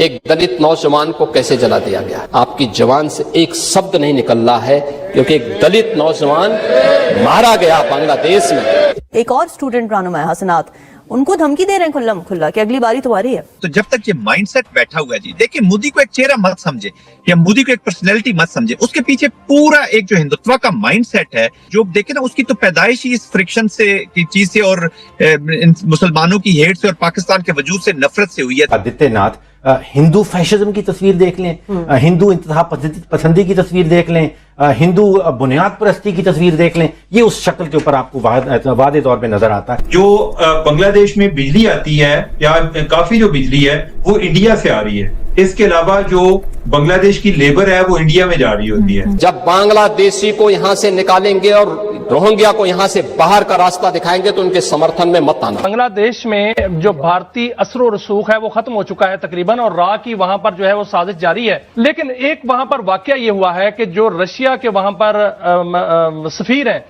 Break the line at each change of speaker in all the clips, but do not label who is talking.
ایک دلت نوجوان کو کیسے جلا دیا گیا. آپ کی زبان سے ایک شبد نہیں نکل رہا ہے کیونکہ ایک دلت نوجوان مارا گیا بنگلہ دیش میں.
ایک اور اسٹوڈنٹ رہنما حسنات ان کو دھمکی دے رہے ہیں کھلم کھلا کہ اگلی باری تمہاری ہے.
تو جب تک یہ مائنڈ سیٹ بیٹھا ہوا ہے جی، دیکھیں مودی کو ایک چہرہ مت سمجھے یا مودی کو ایک پرسنالٹی مت سمجھے، اس کے پیچھے پورا ایک جو ہندوتوا کا مائنڈ سیٹ ہے، جو دیکھیں نا اس کی تو پیدائش ہی اس فرکشن سے کی چیز سے اور مسلمانوں کی ہیٹ سے اور پاکستان کے وجود سے نفرت سے ہوئی ہے.
آدتیہ ناتھ ہندو فیشزم کی تصویر دیکھ لیں، ہندو انتہا پسندی کی تصویر دیکھ لیں، ہندو بنیاد پرستی کی تصویر دیکھ لیں، یہ اس شکل کے اوپر آپ کو واضح طور پہ نظر آتا ہے.
جو بنگلہ دیش میں بجلی آتی ہے یا کافی جو بجلی ہے وہ انڈیا سے آ رہی ہے. اس کے علاوہ جو بنگلہ دیش کی لیبر ہے وہ انڈیا میں جا رہی ہوتی ہے.
جب بنگلہ دیشی کو یہاں سے نکالیں گے اور روہنگیا کو یہاں سے باہر کا راستہ دکھائیں گے تو ان کے سمرتھن میں مت آنا.
بنگلہ دیش میں جو بھارتی اثر و رسوخ ہے وہ ختم ہو چکا ہے تقریباً، اور را کی وہاں پر جو ہے وہ سازش جاری ہے. لیکن ایک وہاں پر واقعہ یہ ہوا ہے کہ جو رشیا کے وہاں پر سفیر ہیں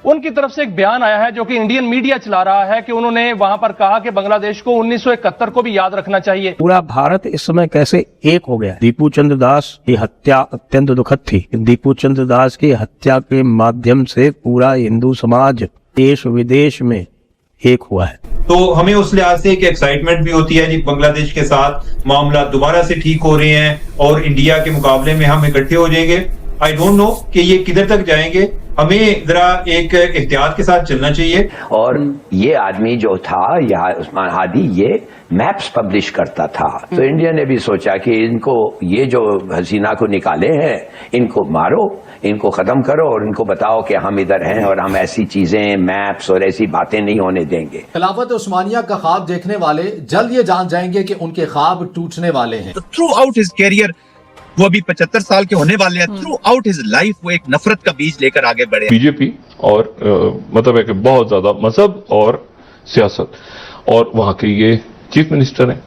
ان کی طرف سے ایک بیان آیا ہے جو کہ انڈین میڈیا چلا رہا ہے کہ انہوں نے وہاں پر کہا کہ بنگلہ دیش کو 1971 کو بھی یاد رکھنا چاہیے.
پورا بھارت اس سمے کیسے ایک ہو گیا. دیپو چندر داس کی ہتیا اتنت دکھد تھی. دیپو چندر داس کی ہتیا کے مادھیم سے پورا ہندو سماج دیش ودیش میں ایک ہوا ہے.
تو ہمیں اس لحاظ سے ایک ایکسائٹمنٹ بھی ہوتی ہے جی، بنگلہ دیش کے ساتھ معاملات دوبارہ سے ٹھیک ہو رہے ہیں اور انڈیا کے مقابلے میں ہم اکٹھے ہو جائیں گے. آئی ڈونٹ نو کہ یہ کدھر تک جائیں گے. ہمیں ذرا ایک احتیاط کے ساتھ چلنا چاہیے.
اور یہ آدمی جو تھا یہاں عثمان ہادی، یہ میپس پبلش کرتا تھا. تو انڈیا نے بھی سوچا کہ ان کو یہ جو حسینہ کو نکالے ہیں ان کو مارو، ان کو ختم کرو اور ان کو بتاؤ کہ ہم ادھر ہیں اور ہم ایسی چیزیں میپس اور ایسی باتیں نہیں ہونے دیں گے.
خلافت عثمانیہ کا خواب دیکھنے والے جلد یہ جان جائیں گے کہ ان کے خواب ٹوٹنے والے ہیں.
تھرو آؤٹ ہز کیریئر وہ ابھی 75 سال کے ہونے والے ہیں. تھرو آؤٹ ہز لائف وہ ایک نفرت کا بیج لے کر آگے بڑھے.
بی جے پی اور مطلب ہے کہ بہت زیادہ مذہب اور سیاست، اور وہاں کے یہ چیف منسٹر ہیں.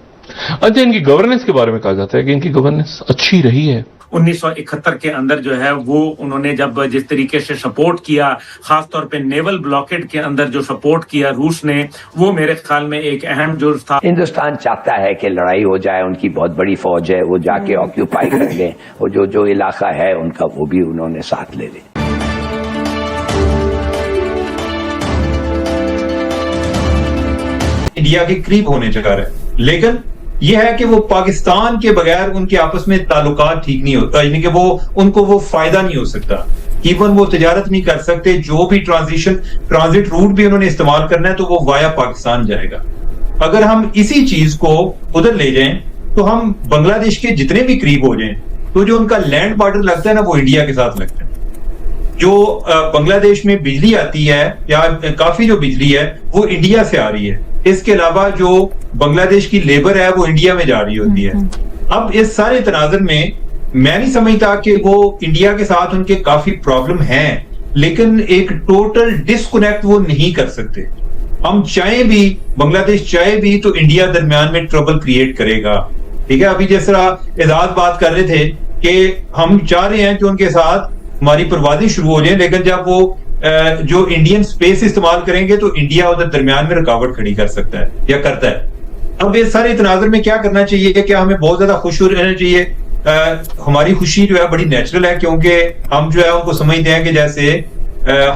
اچھا، ان کی گورننس کے بارے میں کہا جاتا ہے کہ ان کی گورننس اچھی رہی ہے.
1971 کے اندر جو ہے وہ انہوں نے جب جس طریقے سے سپورٹ کیا، خاص طور پہ نیول بلاکیڈ کے اندر جو سپورٹ کیا روس نے، وہ میرے خیال میں ایک اہم جز تھا.
ہندوستان چاہتا ہے کہ لڑائی ہو جائے، ان کی بہت بڑی فوج ہے، وہ جا کے آکیوپائی کر لیں اور جو علاقہ ہے ان کا وہ بھی انہوں نے ساتھ لے لیں.
انڈیا کے قریب ہونے جا رہا ہے، لیکن یہ ہے کہ وہ پاکستان کے بغیر ان کے آپس میں تعلقات ٹھیک نہیں ہوتا، یعنی کہ وہ ان کو وہ فائدہ نہیں ہو سکتا. ایون وہ تجارت نہیں کر سکتے. جو بھی ٹرانزٹ روٹ بھی انہوں نے استعمال کرنا ہے تو وہ وایا پاکستان جائے گا. اگر ہم اسی چیز کو ادھر لے جائیں تو ہم بنگلہ دیش کے جتنے بھی قریب ہو جائیں تو جو ان کا لینڈ بارڈر لگتا ہے نا وہ انڈیا کے ساتھ لگتا ہے. جو بنگلہ دیش میں بجلی آتی ہے یا کافی جو بجلی ہے وہ انڈیا سے آ رہی ہے. اس کے علاوہ جو بنگلہ دیش کی لیبر ہے وہ انڈیا میں جا رہی ہوتی ہے. اب اس سارے تناظر میں میں نہیں سمجھتا کہ وہ انڈیا کے ساتھ ان کے کافی پرابلم ہیں، لیکن ایک ٹوٹل ڈسکنیکٹ وہ نہیں کر سکتے. ہم چاہیں بھی، بنگلہ دیش چاہے بھی تو انڈیا درمیان میں ٹربل کریٹ کرے گا. ٹھیک ہے، ابھی جس طرح اعزاز بات کر رہے تھے کہ ہم چاہ رہے ہیں کہ ان کے ساتھ ہماری پروازیں شروع ہو جائیں، لیکن جب وہ جو انڈین سپیس استعمال کریں گے تو انڈیا ادھر درمیان میں رکاوٹ کھڑی کر سکتا ہے یا کرتا ہے. اب اس سارے تناظر میں کیا کرنا چاہیے؟ کیا ہمیں بہت زیادہ خوش رہنا چاہیے؟ ہماری خوشی جو ہے بڑی نیچرل ہے، کیونکہ ہم جو ہے ان کو سمجھتے ہیں کہ جیسے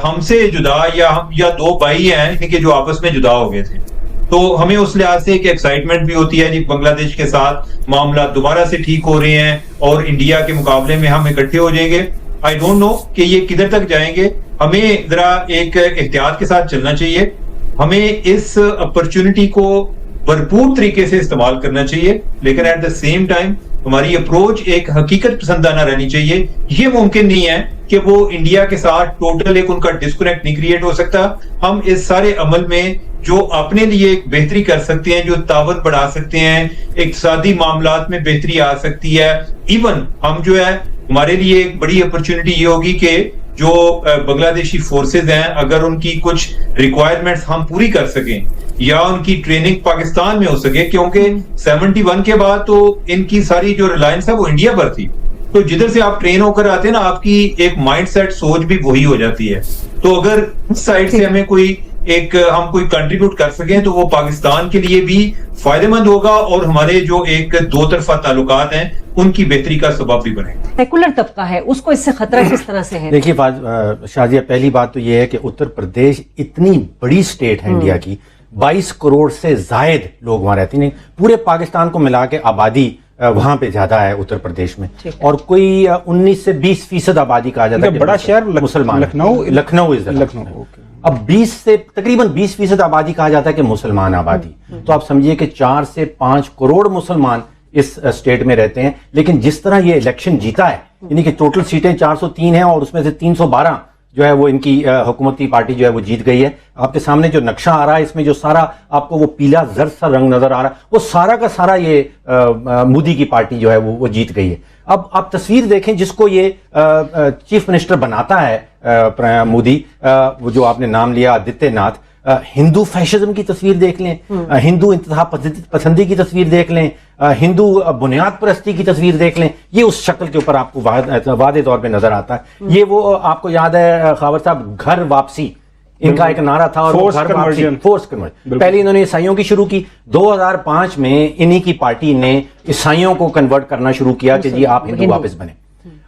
ہم سے جدا یا دو بھائی ہیں کہ جو آپس میں جدا ہو گئے تھے. تو ہمیں اس لحاظ سے ایک ایکسائٹمنٹ بھی ہوتی ہے جی، بنگلہ دیش کے ساتھ معاملات دوبارہ سے ٹھیک ہو رہے ہیں اور انڈیا کے مقابلے میں ہم اکٹھے ہو جائیں گے. آئی ڈونٹ نو کہ یہ کدھر تک جائیں گے. ہمیں ذرا ایک احتیاط کے ساتھ چلنا چاہیے. ہمیں اس اپرچونٹی کو بھرپور طریقے سے استعمال کرنا چاہیے، لیکن ایٹ دا سیم ٹائم ہماری اپروچ ایک حقیقت پسندانہ رہنی چاہیے. یہ ممکن نہیں ہے کہ وہ انڈیا کے ساتھ ٹوٹل ایک ان کا ڈسکنیکٹ نہیں کریٹ ہو سکتا. ہم اس سارے عمل میں جو اپنے لیے ایک بہتری کر سکتے ہیں، جو تعاون بڑھا سکتے ہیں، اقتصادی معاملات میں بہتری آ سکتی ہے. ایون ہم جو ہے ہمارے لیے ایک بڑی اپرچونٹی یہ ہوگی کہ جو بنگلہ دیشی فورسز ہیں، اگر ان کی کچھ ریکوائرمنٹس ہم پوری کر سکیں یا ان کی ٹریننگ پاکستان میں ہو سکے، کیونکہ 71 کے بعد تو ان کی ساری جو ریلائنس ہے وہ انڈیا پر تھی. تو جدھر سے آپ ٹرین ہو کر آتے ہیں نا، آپ کی ایک مائنڈ سیٹ سوچ بھی وہی ہو جاتی ہے. تو اگر اس سائڈ سے ہمیں کوئی ایک ہم کوئی کنٹریبیوٹ کر سکیں تو وہ پاکستان کے لیے بھی فائدہ مند ہوگا اور ہمارے جو ایک دو طرفہ تعلقات ہیں ان کی بہتری کا سبب بھی بنے گا.
سیکولر طبقہ ہے, اس کو اس سے خطرہ کس طرح سے ہے؟
دیکھیے شازیہ, پہلی بات تو یہ ہے کہ اتر پردیش اتنی بڑی سٹیٹ ہے انڈیا کی, 22 کروڑ سے زائد لوگ وہاں رہتے ہیں. پورے پاکستان کو ملا کے آبادی وہاں پہ زیادہ ہے اتر پردیش میں, اور کوئی 19 سے 20% آبادی کہا جاتا ہے.
بڑا شہر
مسلمان, لکھنؤ اب 20 سے تقریباً 20% آبادی کہا جاتا ہے کہ مسلمان آبادی. تو آپ سمجھیے کہ 4 سے 5 کروڑ مسلمان اس اسٹیٹ میں رہتے ہیں. لیکن جس طرح یہ الیکشن جیتا ہے, یعنی کہ ٹوٹل سیٹیں 403 ہیں اور اس میں سے 312 جو ہے وہ ان کی حکومتی پارٹی جو ہے وہ جیت گئی ہے. آپ کے سامنے جو نقشہ آ رہا ہے اس میں جو سارا آپ کو وہ پیلا زرد سا رنگ نظر آ رہا ہے, وہ سارا کا سارا یہ مودی کی پارٹی جو ہے وہ جیت گئی ہے. اب آپ تصویر دیکھیں جس کو یہ چیف منسٹر بناتا ہے مودی, وہ جو آپ نے نام لیا آدتیہ ناتھ, ہندو فیشزم کی تصویر دیکھ لیں, ہندو انتہا پسندی کی تصویر دیکھ لیں, ہندو بنیاد پرستی کی تصویر دیکھ لیں, یہ اس شکل کے اوپر آپ کو واضح طور پہ نظر آتا ہے. یہ وہ آپ کو یاد ہے خاور صاحب, گھر واپسی ان کا ایک نعرہ تھا, اور گھر واپسی فورس کنورژن پہلے انہوں نے عیسائیوں کی شروع کی. 2005 میں انہی کی پارٹی نے عیسائیوں کو کنورٹ کرنا شروع کیا کہ جی آپ ہندو واپس بنے,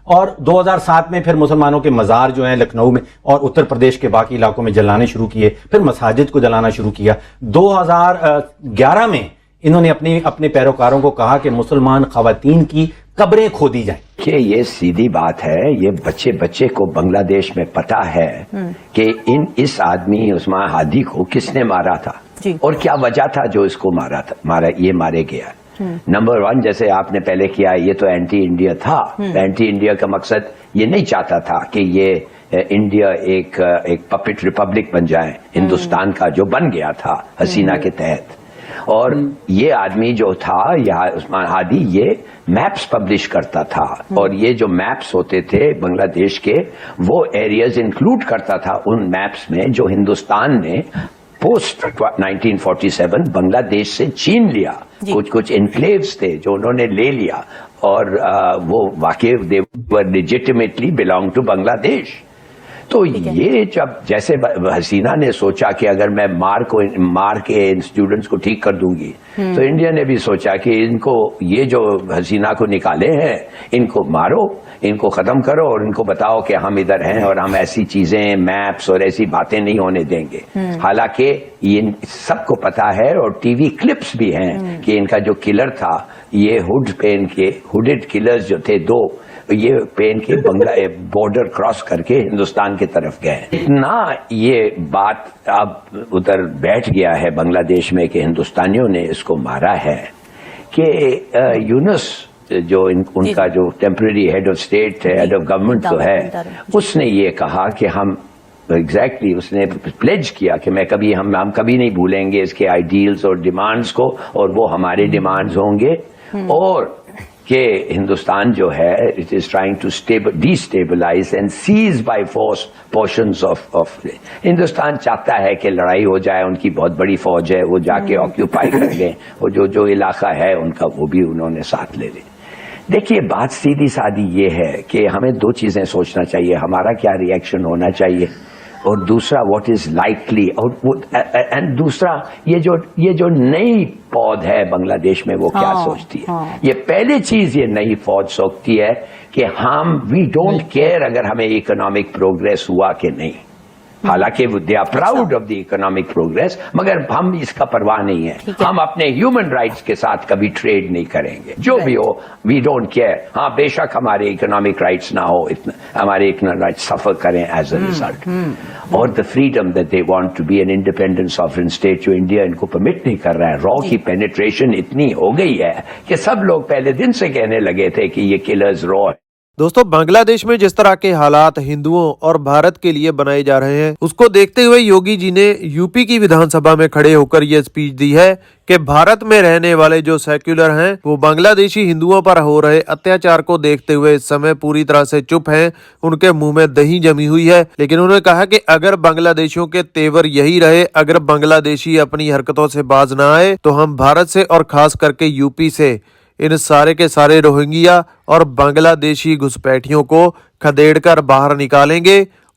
اور 2007 میں پھر مسلمانوں کے مزار جو ہیں لکھنؤ میں اور اتر پردیش کے باقی علاقوں میں جلانے شروع کیے, پھر مساجد کو جلانا شروع کیا. 2011 میں انہوں نے اپنے پیروکاروں کو کہا کہ مسلمان خواتین کی قبریں کھودی جائیں.
کہ یہ سیدھی بات ہے, یہ بچے کو بنگلہ دیش میں پتا ہے کہ اس آدمی عثمان ہادی کو کس نے مارا تھا اور کیا وجہ تھا جو اس کو مارے گیا. نمبر 1, جیسے آپ نے پہلے کیا, یہ تو اینٹی انڈیا تھا. اینٹی انڈیا کا مقصد یہ نہیں چاہتا تھا کہ یہ انڈیا ایک پپٹ ریپبلک بن جائے ہندوستان کا, جو بن گیا تھا حسینہ کے تحت. اور یہ آدمی جو تھا یہاں عثمان ہادی, یہ میپس پبلش کرتا تھا, اور یہ جو میپس ہوتے تھے بنگلہ دیش کے, وہ ایریاز انکلوڈ کرتا تھا ان میپس میں جو ہندوستان نے پوسٹ 1947 بنگلہ دیش سے چھین لیا. کچھ انکلیوز تھے جو انہوں نے لے لیا, اور وہ واقعی they were legitimately belong to بنگلہ دیش. تو یہ جب جیسے حسینہ نے سوچا کہ اگر میں مار کے ان اسٹوڈنٹس کو ٹھیک کر دوں گی, تو انڈیا نے بھی سوچا کہ ان کو, یہ جو حسینہ کو نکالے ہیں, ان کو مارو, ان کو ختم کرو, اور ان کو بتاؤ کہ ہم ادھر ہیں اور ہم ایسی چیزیں, میپس اور ایسی باتیں نہیں ہونے دیں گے. حالانکہ یہ سب کو پتا ہے, اور ٹی وی کلپس بھی ہیں کہ ان کا جو کلر تھا, یہ ہوڈ پہن کے, ہوڈڈ کلرز جو تھے 2, یہ پہن کے بنگلہ بارڈر کراس کر کے ہندوستان کی طرف گئے. اتنا یہ بات اب ادھر بیٹھ گیا ہے بنگلہ دیش میں کہ ہندوستانیوں نے اس کو مارا ہے کہ یونس جو ان کا جو ٹیمپرری ہیڈ آف اسٹیٹ ہے, ہیڈ آف گورنمنٹ جو ہے, اس نے یہ کہا کہ ہم ایگزیکٹلی اس نے پلیج کیا کہ ہم کبھی نہیں بھولیں گے اس کے آئیڈیلز اور ڈیمانڈز کو, اور وہ ہمارے ڈیمانڈز ہوں گے, اور کہ ہندوستان جو ہے it is trying to destabilise and seize by force portions of Hindustan چاہتا ہے کہ لڑائی ہو جائے, ان کی بہت بڑی فوج ہے, وہ جا کے آکیوپائی کر لیں, اور جو علاقہ ہے ان کا وہ بھی انہوں نے ساتھ لے لیں. دیکھیے بات سیدھی سادی یہ ہے کہ ہمیں 2 چیزیں سوچنا چاہیے, ہمارا کیا ری ایکشن ہونا چاہیے, اور دوسرا واٹ از لائکلی, اینڈ دوسرا یہ جو نئی فوج ہے بنگلہ دیش میں وہ کیا سوچتی ہے. یہ پہلی چیز یہ نئی فوج سوچتی ہے کہ وی ڈونٹ کیئر اگر ہمیں اکنامک پروگریس ہوا کہ نہیں. حالانکہ they are proud of the economic progress, مگر ہم اس کا پرواہ نہیں ہے. ہم اپنے ہیومن رائٹس کے ساتھ کبھی ٹریڈ نہیں کریں گے, جو بھی ہو وی ڈونٹ کیئر. ہاں بے شک ہمارے اکنامک رائٹس نہ ہو, ہمارے اکنامک رائٹس سفر کریں ایز اے ریزلٹ, اور the freedom that they want to be an independent sovereign state جو انڈیا ان کو پرمٹ نہیں کر رہا ہے. را کی پینیٹریشن اتنی ہو گئی ہے کہ سب لوگ پہلے دن سے کہنے لگے تھے کہ یہ کلرز را ہے.
دوستو, بنگلہ دیش میں جس طرح کے حالات ہندوؤں اور بھارت کے لیے بنائے جا رہے ہیں, اس کو دیکھتے ہوئے یوگی جی نے یو پی کی ودھان سبھا میں کھڑے ہو کر یہ اسپیچ دی ہے کہ بھارت میں رہنے والے جو سیکولر ہیں وہ بنگلہ دیشی ہندوؤں پر ہو رہے اتیاچار کو دیکھتے ہوئے اس سمے پوری طرح سے چپ ہیں, ان کے منہ میں دہی جمی ہوئی ہے. لیکن انہوں نے کہا کہ اگر بنگلہ دیشیوں کے تیور یہی رہے, اگر بنگلہ دیشی اپنی حرکتوں سے باز نہ آئے, تو ہم بھارت سے اور خاص کر کے یو پی سے ان سارے کے سارے روہنگیا اور بنگلہ دیشی گھسپیٹھیوں کو کھدیڑ کر باہر نکالیں گے